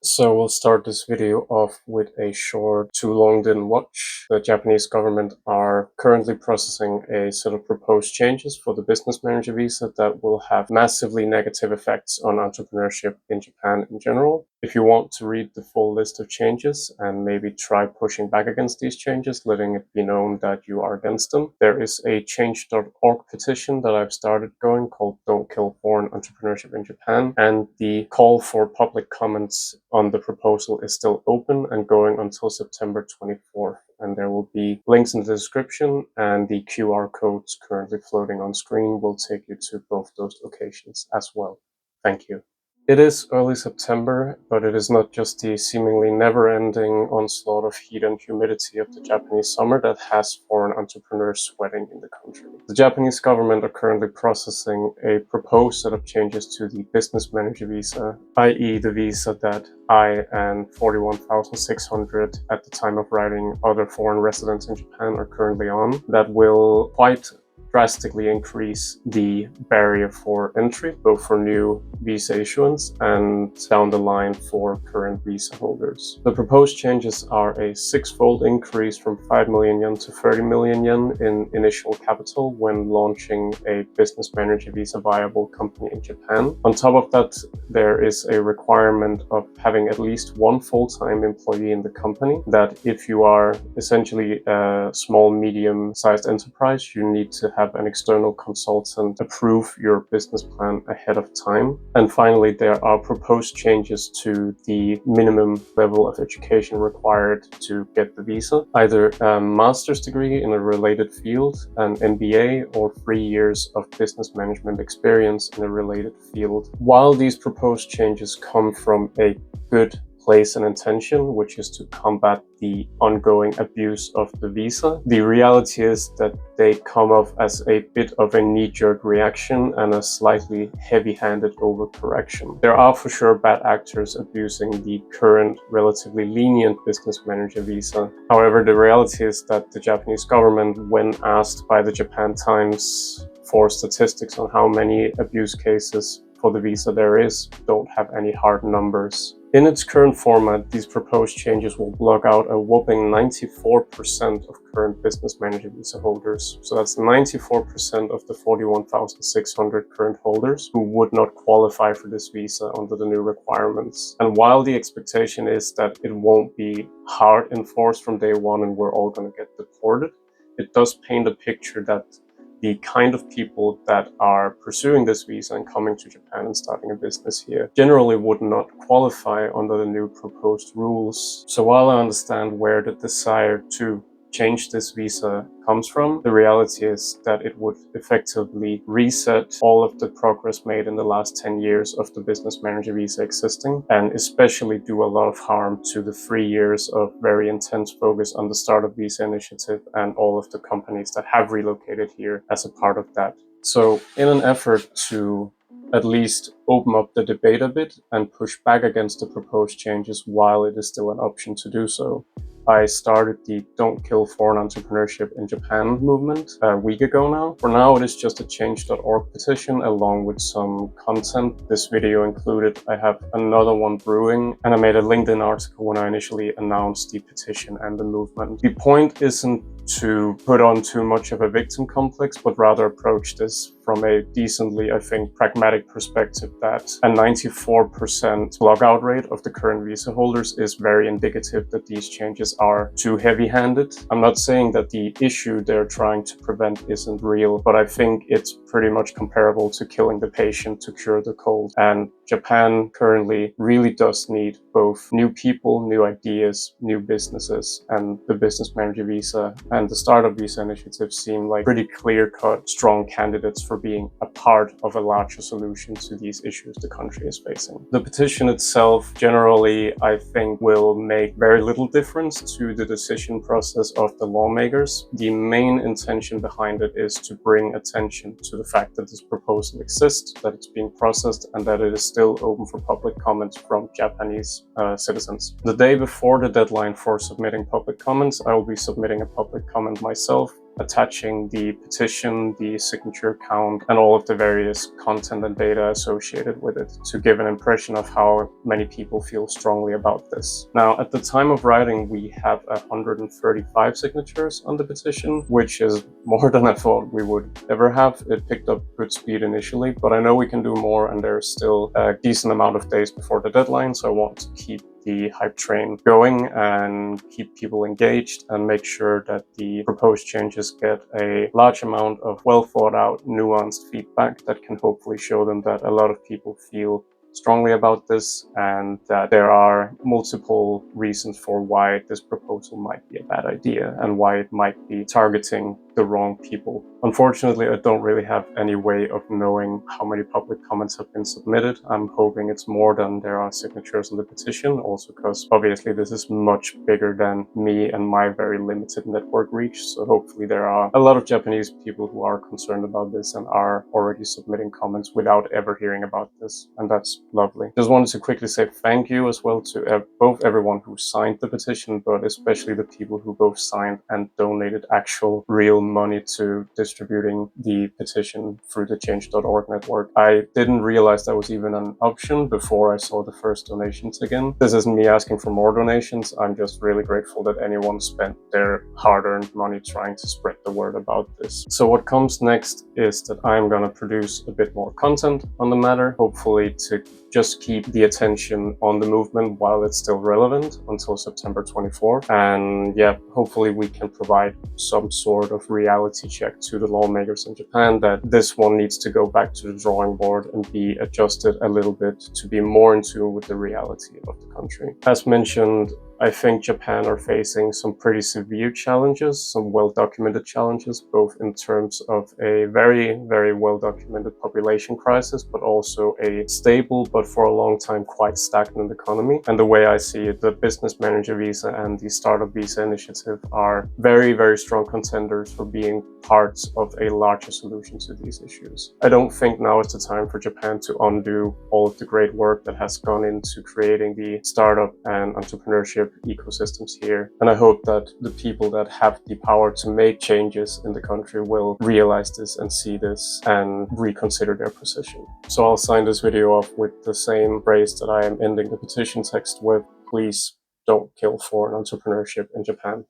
So we'll start this video off with a short too long didn't watch. The Japanese government are currently processing a set of proposed changes for the business manager visa that will have massively negative effects on entrepreneurship in Japan in general. If you want to read the full list of changes and maybe try pushing back against these changes, letting it be known that you are against them, there is a change.org petition that I've started going called Don't Kill Foreign Entrepreneurship in Japan, and the call for public comments on the proposal is still open and going until September 24th. And there will be links in the description, and the QR codes currently floating on screen will take you to both those locations as well. Thank you. It is early September, but it is not just the seemingly never-ending onslaught of heat and humidity of the Japanese summer that has foreign entrepreneurs sweating in the country. The Japanese government are currently processing a proposed set of changes to the business manager visa, i.e. the visa that I and 41,600 at the time of writing other foreign residents in Japan are currently on, that will quite drastically increase the barrier for entry, both for new visa issuance and down the line for current visa holders. The proposed changes are a six-fold increase from 5 million yen to 30 million yen in initial capital when launching a business manager visa viable company in Japan. On top of that, there is a requirement of having at least one full-time employee in the company, that if you are essentially a small, medium-sized enterprise, you need to have an external consultant approve your business plan ahead of time. And finally, there are proposed changes to the minimum level of education required to get the visa, either a master's degree in a related field, an MBA, or 3 years of business management experience in a related field. While these proposed changes come from a good place and intention, which is to combat the ongoing abuse of the visa, the reality is that they come off as a bit of a knee-jerk reaction and a slightly heavy-handed overcorrection. There are for sure bad actors abusing the current relatively lenient business manager visa. However, the reality is that the Japanese government, when asked by the Japan Times for statistics on how many abuse cases for the visa there is, don't have any hard numbers. In its current format, these proposed changes will block out a whopping 94% of current business manager visa holders. So that's 94% of the 41,600 current holders who would not qualify for this visa under the new requirements. And while the expectation is that it won't be hard enforced from day one and we're all going to get deported, it does paint a picture that the kind of people that are pursuing this visa and coming to Japan and starting a business here generally would not qualify under the new proposed rules. So while I understand where the desire to change this visa comes from, the reality is that it would effectively reset all of the progress made in the last 10 years of the business manager visa existing, and especially do a lot of harm to the 3 years of very intense focus on the Startup Visa Initiative and all of the companies that have relocated here as a part of that. So in an effort to at least open up the debate a bit and push back against the proposed changes while it is still an option to do so, I started the Don't Kill Foreign Entrepreneurship in Japan movement a week ago now. For now, it is just a change.org petition along with some content. This video included. I have another one brewing, and I made a LinkedIn article when I initially announced the petition and the movement. The point isn't to put on too much of a victim complex, but rather approach this from a decently, I think, pragmatic perspective that a 94% logout rate of the current visa holders is very indicative that these changes are too heavy-handed. I'm not saying that the issue they're trying to prevent isn't real, but I think it's pretty much comparable to killing the patient to cure the cold. And Japan currently really does need both new people, new ideas, new businesses, and the business manager visa and the startup visa initiative seem like pretty clear-cut, strong candidates for being a part of a larger solution to these issues the country is facing. The petition itself generally, I think, will make very little difference to the decision process of the lawmakers. The main intention behind it is to bring attention to the fact that this proposal exists, that it's being processed, and that it is still open for public comments from Japanese citizens. The day before the deadline for submitting public comments, I will be submitting a public comment myself attaching the petition, the signature count, and all of the various content and data associated with it to give an impression of how many people feel strongly about this. Now, at the time of writing, we have 135 signatures on the petition, which is more than I thought we would ever have. It picked up good speed initially, but I know we can do more, and there's still a decent amount of days before the deadline, so I want to keep the hype train going and keep people engaged and make sure that the proposed changes get a large amount of well thought out, nuanced feedback that can hopefully show them that a lot of people feel strongly about this and that there are multiple reasons for why this proposal might be a bad idea and why it might be targeting the wrong people. Unfortunately, I don't really have any way of knowing how many public comments have been submitted. I'm hoping it's more than there are signatures on the petition, also because obviously this is much bigger than me and my very limited network reach. So hopefully there are a lot of Japanese people who are concerned about this and are already submitting comments without ever hearing about this. And that's lovely. Just wanted to quickly say thank you as well to both everyone who signed the petition, but especially the people who both signed and donated actual real money to distributing the petition through the change.org network. I didn't realize that was even an option before I saw the first donations again. This isn't me asking for more donations. I'm just really grateful that anyone spent their hard-earned money trying to spread the word about this. So what comes next is that I'm gonna produce a bit more content on the matter, hopefully to just keep the attention on the movement while it's still relevant until September 24th. And yeah, hopefully we can provide some sort of reality check to the lawmakers in Japan that this one needs to go back to the drawing board and be adjusted a little bit to be more in tune with the reality of the country. As mentioned, I think Japan are facing some pretty severe challenges, some well-documented challenges, both in terms of a very, very well-documented population crisis, but also a stable, but for a long time quite stagnant economy. And the way I see it, the business manager visa and the startup visa initiative are very, very strong contenders for being parts of a larger solution to these issues. I don't think now is the time for Japan to undo all of the great work that has gone into creating the startup and entrepreneurship ecosystems here. And I hope that the people that have the power to make changes in the country will realize this and see this and reconsider their position. So I'll sign this video off with the same phrase that I am ending the petition text with. Please don't kill foreign entrepreneurship in Japan.